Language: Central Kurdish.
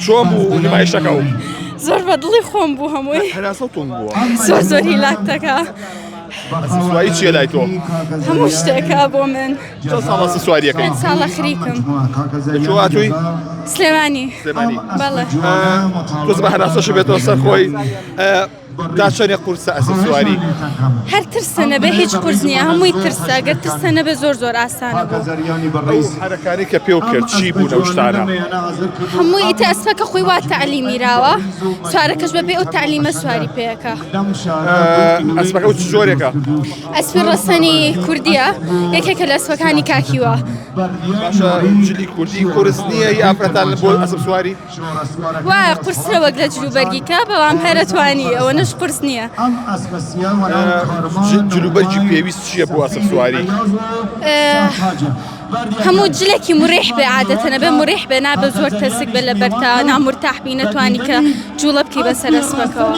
چۆن بوو نمایشەکە و زۆر بەدڵی خۆم بوو هەمووی هەناسەڵتون بووە زۆر هیلاک دەکا سواری چیە لای تۆ؟ هەموو شتێکە بۆ من چەند ساڵە سواریەکەی؟ ساڵە خریکم لەکوێ هاتووی؟ سلێمانی سلێمانی بەڵێ تۆز بە هەناسەش بێتەوە سەر خۆی دا چەندێک قورسە ئەسب سواری؟ هەر ترسە نەبێ هیچ قورس نییە هەمووی ترسە ئەگەر ترسە نەبێ زۆر زۆر ئاسانە بوو هەرەکانی کە پێو کرد چی بوو لەو شتانە؟ هەمووی ئیتە ئەسپەکە خۆی وا تەعلیمیراوە سوارەکەش بەبێ ئەو تەعلیمە سواری پێەکە ئەسپەکە و چ جۆرێکە؟ ئەسپی ڕەسەنی کوردیە یەکێکە لە ئەسپەکانی کاکیوە باشە جلی کوردی قورس نییە یا ئافرەتان بۆ ئەسب سواری؟ وایە قورسرە وەک لە جلوبەرگیکە بەڵام هەرەتوانی ئەوەنەش قورس نییە جلوبەرجی پێویست چییە بۆ ئەسب سواری؟ هەموو جلێکی مریح بێ عادەتەنە بێ مریح بێ نابێ زۆر تەسک بێ لە بەرتا نامورتاح بی نەتوانی کە جوڵە بکەی بەسەر ئەسپەکەوە